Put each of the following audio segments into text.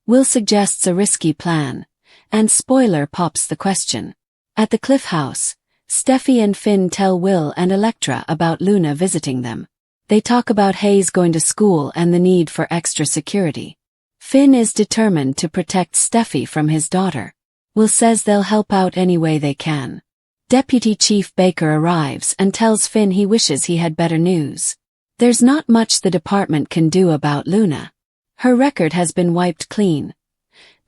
Will suggests a risky plan, and Spoiler pops the question. At the Cliff House, Steffi and Finn tell Will and Electra about Luna visiting them. They talk about Hayes going to school and the need for extra security. Finn is determined to protect Steffi from his daughter. Will says they'll help out any way they can. Deputy Chief Baker arrives and tells Finn he wishes he had better news. There's not much the department can do about Luna. Her record has been wiped clean.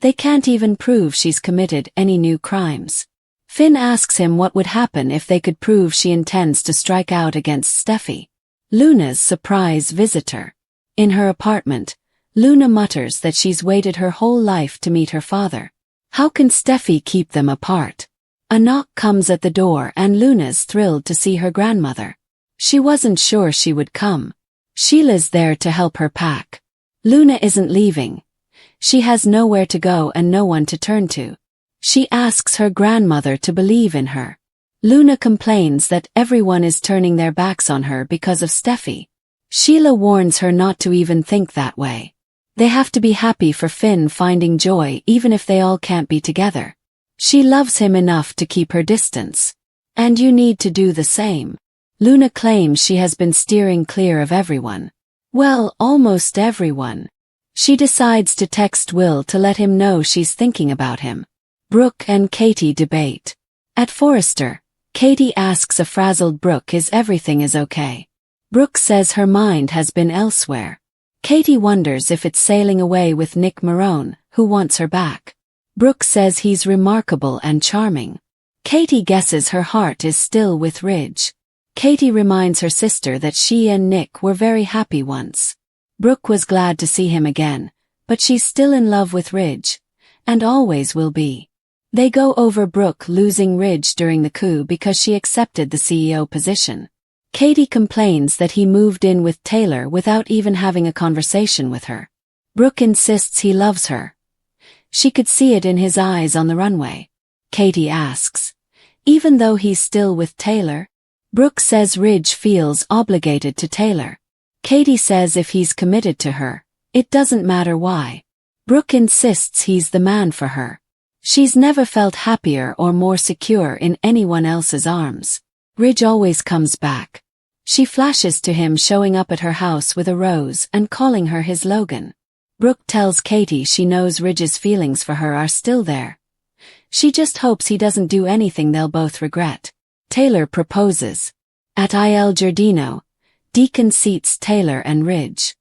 They can't even prove she's committed any new crimes. Finn asks him what would happen if they could prove she intends to strike out against Steffi. Luna's surprise visitor. In her apartment, Luna mutters that she's waited her whole life to meet her father. How can Steffi keep them apart? A knock comes at the door and Luna's thrilled to see her grandmother. She wasn't sure she would come. Sheila's there to help her pack. Luna isn't leaving. She has nowhere to go and no one to turn to. She asks her grandmother to believe in her. Luna complains that everyone is turning their backs on her because of Steffi. Sheila warns her not to even think that way. They have to be happy for Finn finding joy even if they all can't be together. She loves him enough to keep her distance. And you need to do the same. Luna claims she has been steering clear of everyone. Well, almost everyone. She decides to text Will to let him know she's thinking about him. Brooke and Katie debate. At Forrester, Katie asks a frazzled Brooke if everything is okay. Brooke says her mind has been elsewhere. Katie wonders if it's sailing away with Nick Marone, who wants her back. Brooke says he's remarkable and charming. Katie guesses her heart is still with Ridge. Katie reminds her sister that she and Nick were very happy once. Brooke was glad to see him again, but she's still in love with Ridge, and always will be. They go over Brooke losing Ridge during the coup because she accepted the CEO position. Katie complains that he moved in with Taylor without even having a conversation with her. Brooke insists he loves her. She could see it in his eyes on the runway. Katie asks, even though he's still with Taylor? Brooke says Ridge feels obligated to Taylor. Katie says if he's committed to her, it doesn't matter why. Brooke insists he's the man for her. She's never felt happier or more secure in anyone else's arms. Ridge always comes back. She flashes to him showing up at her house with a rose and calling her his Logan. Brooke tells Katie she knows Ridge's feelings for her are still there. She just hopes he doesn't do anything they'll both regret. Taylor proposes. At Il Giardino, Deacon seats Taylor and Ridge.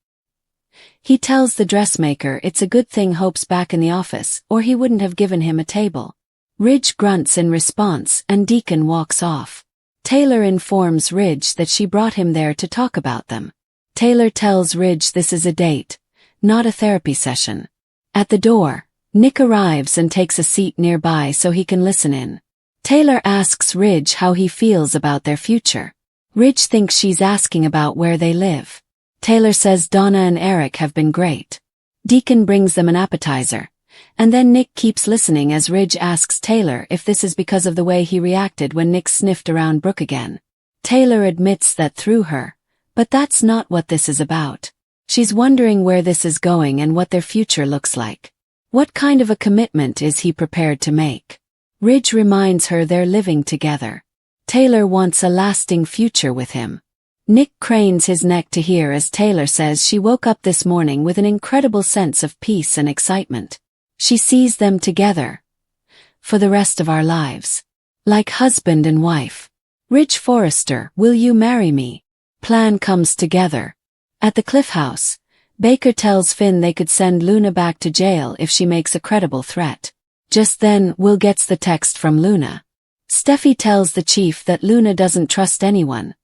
He tells the dressmaker it's a good thing Hope's back in the office or he wouldn't have given him a table. Ridge grunts in response and Deacon walks off. Taylor informs Ridge that she brought him there to talk about them. Taylor tells Ridge this is a date, not a therapy session. At the door, Nick arrives and takes a seat nearby so he can listen in. Taylor asks Ridge how he feels about their future. Ridge thinks she's asking about where they live. Taylor says Donna and Eric have been great. Deacon brings them an appetizer, and then Nick keeps listening as Ridge asks Taylor if this is because of the way he reacted when Nick sniffed around Brooke again. Taylor admits that threw her, but that's not what this is about. She's wondering where this is going and what their future looks like. What kind of a commitment is he prepared to make? Ridge reminds her they're living together. Taylor wants a lasting future with him. Nick cranes his neck to hear as Taylor says she woke up this morning with an incredible sense of peace and excitement. She sees them together. For the rest of our lives. Like husband and wife. Ridge Forrester, will you marry me? Plan comes together. At the Cliff House, Baker tells Finn they could send Luna back to jail if she makes a credible threat. Just then, Will gets the text from Luna. Steffi tells the chief that Luna doesn't trust anyone.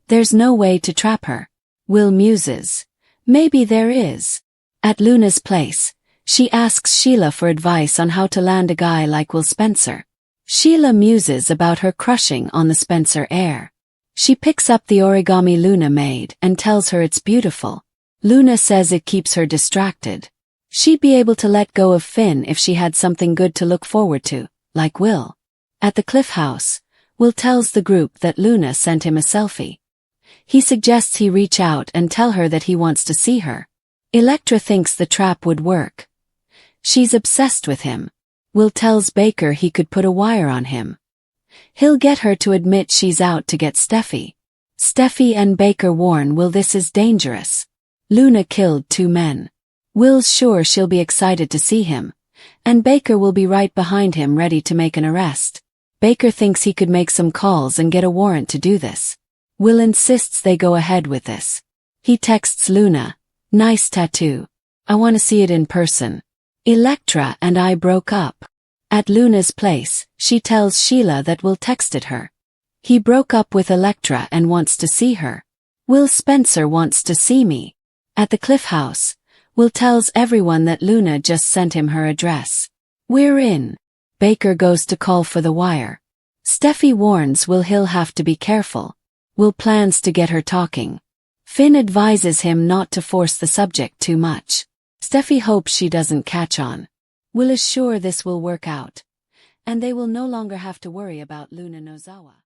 There's no way to trap her. Will muses. Maybe there is. At Luna's place, she asks Sheila for advice on how to land a guy like Will Spencer. Sheila muses about her crushing on the Spencer heir. She picks up the origami Luna made and tells her it's beautiful. Luna says it keeps her distracted. She'd be able to let go of Finn if she had something good to look forward to, like Will. At the Cliff House, Will tells the group that Luna sent him a selfie. He suggests he reach out and tell her that he wants to see her. Electra thinks the trap would work. She's obsessed with him. Will tells Baker he could put a wire on him. He'll get her to admit she's out to get Steffi. Steffi and Baker warn Will this is dangerous. Luna killed 2 men. Will's sure she'll be excited to see him, and Baker will be right behind him ready to make an arrest. Baker thinks he could make some calls and get a warrant to do this. Will insists they go ahead with this. He texts Luna, "Nice tattoo. I want to see it in person. Electra and I broke up." At Luna's place, she tells Sheila that Will texted her. He broke up with Electra and wants to see her. Will Spencer wants to see me. At the Cliff House, Will tells everyone that Luna just sent him her address. We're in. Baker goes to call for the wire. Steffi warns Will he'll have to be careful. Will plans to get her talking. Finn advises him not to force the subject too much. Steffi hopes she doesn't catch on. Will is sure this will work out, and they will no longer have to worry about Luna Nozawa.